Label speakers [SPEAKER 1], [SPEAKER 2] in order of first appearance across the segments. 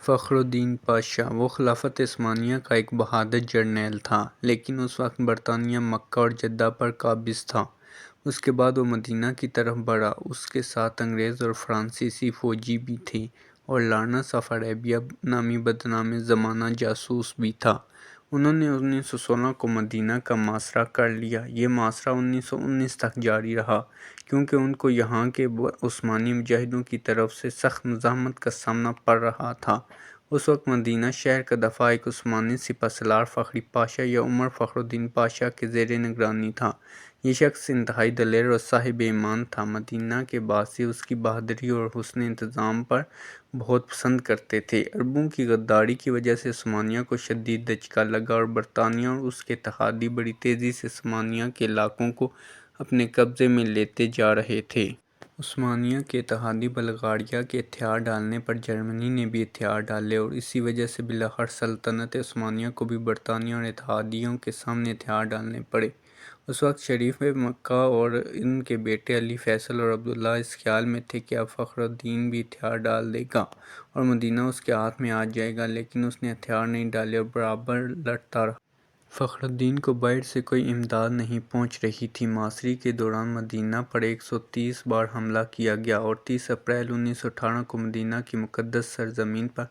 [SPEAKER 1] فخر الدین پاشا وہ خلافت عثمانیہ کا ایک بہادر جرنیل تھا، لیکن اس وقت برطانیہ مکہ اور جدہ پر قابض تھا۔ اس کے بعد وہ مدینہ کی طرف بڑھا۔ اس کے ساتھ انگریز اور فرانسیسی فوجی بھی تھے اور لارنس آف عربیہ نامی بدنام زمانہ جاسوس بھی تھا۔ انہوں نے 1916 کو مدینہ کا محاصرہ کر لیا۔ یہ محاصرہ 1919 تک جاری رہا، کیونکہ ان کو یہاں کے عثمانی مجاہدوں کی طرف سے سخت مزاحمت کا سامنا پڑ رہا تھا۔ اس وقت مدینہ شہر کا دفاع ایک عثمانی سپہ سالار فخری پاشا یا عمر فخر الدین پاشا کے زیر نگرانی تھا۔ یہ شخص انتہائی دلیر اور صاحب ایمان تھا۔ مدینہ کے باسی اس کی بہادری اور حسن انتظام پر بہت پسند کرتے تھے۔ عربوں کی غداری کی وجہ سے عثمانیہ کو شدید دھچکا لگا اور برطانیہ اور اس کے اتحادی بڑی تیزی سے عثمانیہ کے علاقوں کو اپنے قبضے میں لیتے جا رہے تھے۔ عثمانیہ کے اتحادی بلغاریہ کے ہتھیار ڈالنے پر جرمنی نے بھی ہتھیار ڈالے اور اسی وجہ سے بالآخر سلطنت عثمانیہ کو بھی برطانیہ اور اتحادیوں کے سامنے ہتھیار ڈالنے پڑے۔ اس وقت شریف مکہ اور ان کے بیٹے علی فیصل اور عبداللہ اس خیال میں تھے کہ اب فخر الدین بھی ہتھیار ڈال دے گا اور مدینہ اس کے ہاتھ میں آ جائے گا، لیکن اس نے ہتھیار نہیں ڈالے اور برابر لڑتا رہا۔ فخر الدین کو باہر سے کوئی امداد نہیں پہنچ رہی تھی۔ محاصرے کے دوران مدینہ پر 130 بار حملہ کیا گیا اور 30 اپریل 1918 کو مدینہ کی مقدس سرزمین پر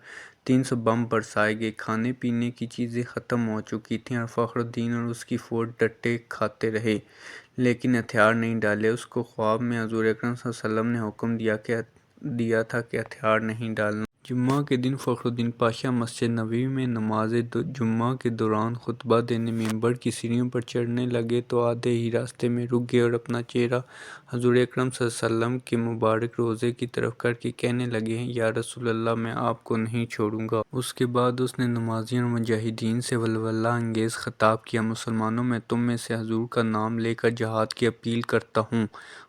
[SPEAKER 1] 300 بم برسائے گئے۔ کھانے پینے کی چیزیں ختم ہو چکی تھیں اور فخر الدین اور اس کی فوج ڈٹے کھاتے رہے، لیکن ہتھیار نہیں ڈالے۔ اس کو خواب میں حضور اکرم صلی اللہ علیہ وسلم نے حکم دیا تھا کہ ہتھیار نہیں ڈالنا۔ جمعہ کے دن فخر الدین پاشا مسجد نبوی میں نماز جمعہ کے دوران خطبہ دینے ممبر کی سیڑھیوں پر چڑھنے لگے تو آدھے ہی راستے میں رک گئے اور اپنا چہرہ حضور اکرم صلی اللہ علیہ وسلم کے مبارک روضے کی طرف کر کے کہنے لگے، یا رسول اللہ، میں آپ کو نہیں چھوڑوں گا۔ اس کے بعد اس نے نمازیوں اور مجاہدین سے ولولہ انگیز خطاب کیا، مسلمانوں، میں تم میں سے حضور کا نام لے کر جہاد کی اپیل کرتا ہوں۔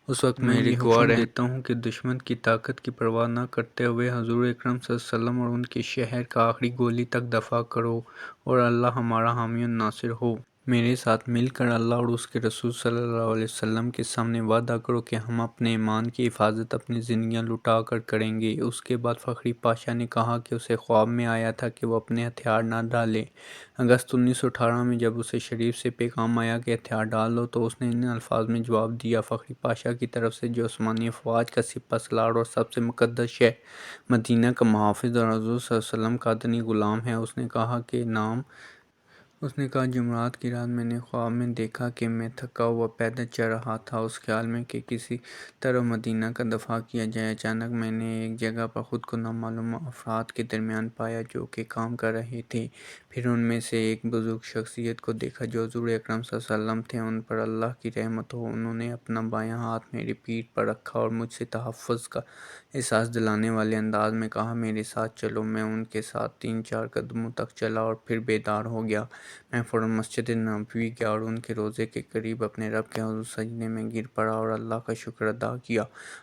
[SPEAKER 1] اس وقت میں یہ حکم دیتا ہوں کہ دشمن کی طاقت کی پرواہ نہ کرتے ہوئے حضور اکرم صلی اللہ علیہ وسلم اور ان کے شہر کا آخری گولی تک دفاع کرو اور اللہ ہمارا حامی و ناصر ہو۔ میرے ساتھ مل کر اللہ اور اس کے رسول صلی اللہ علیہ وسلم کے سامنے وعدہ کرو کہ ہم اپنے ایمان کی حفاظت اپنی زندگیاں لٹا کر کریں گے۔ اس کے بعد فخری پاشا نے کہا کہ اسے خواب میں آیا تھا کہ وہ اپنے ہتھیار نہ ڈالے۔ اگست 1918 میں جب اسے شریف سے پیغام آیا کہ ہتھیار ڈال دو تو اس نے ان الفاظ میں جواب دیا، فخری پاشا کی طرف سے جو عثمانی افواج کا سپہ سالار اور سب سے مقدس شہر مدینہ کا محافظ اور حضور صلی اللہ علیہ وسلم کا ادنی غلام ہے۔ اس نے کہا، جمعرات کی رات میں نے خواب میں دیکھا کہ میں تھکا ہوا پیدل چل رہا تھا، اس خیال میں کہ کسی طرح مدینہ کا دفاع کیا جائے۔ اچانک میں نے ایک جگہ پر خود کو نامعلوم افراد کے درمیان پایا جو کہ کام کر رہے تھے۔ پھر ان میں سے ایک بزرگ شخصیت کو دیکھا جو حضور اکرم صلی اللہ علیہ وسلم تھے، ان پر اللہ کی رحمت ہو۔ انہوں نے اپنا بایاں ہاتھ میری پیٹھ پر رکھا اور مجھ سے تحفظ کا احساس دلانے والے انداز میں کہا، میرے ساتھ چلو۔ میں ان کے ساتھ 3-4 قدموں تک چلا اور پھر بیدار ہو گیا۔ میں فوراً مسجد نبوی گیا اور ان کے روضے کے قریب اپنے رب کے حضور سجدے میں گر پڑا اور اللہ کا شکر ادا کیا۔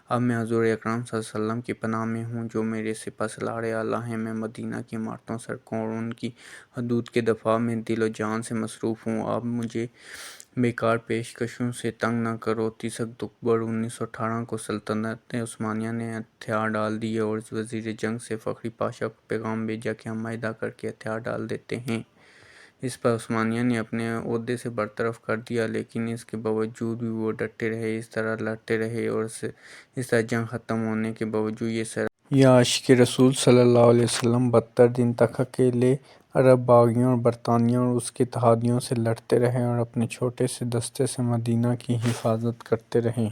[SPEAKER 1] اب میں حضور اکرم صلی اللہ علیہ وسلم کی پناہ میں ہوں جو میرے سپہ سالار اعلیٰ ہیں۔ میں مدینہ کی عمارتوں، سڑکوں اور ان کی حدود کے دفاع میں دل و جان سے مصروف ہوں۔ اب مجھے بیکار پیشکشوں سے تنگ نہ کرو۔ 30 اکتوبر 1918 کو سلطنت عثمانیہ نے ہتھیار ڈال دیے اور وزیر جنگ سے فخری پاشا کو پیغام بھیجا کہ ہم معاہدہ کر کے ہتھیار ڈال دیتے ہیں۔ اس پر عثمانیہ نے اپنے عہدے سے برطرف کر دیا، لیکن اس کے باوجود بھی وہ ڈٹے رہے، اس طرح لڑتے رہے اور اس طرح جنگ ختم ہونے کے باوجود یہ عاشق رسول صلی اللہ علیہ وسلم 72 دن تک اکیلے عرب باغیوں اور برطانیہ اور اس کے اتحادیوں سے لڑتے رہے اور اپنے چھوٹے سے دستے سے مدینہ کی حفاظت کرتے رہے۔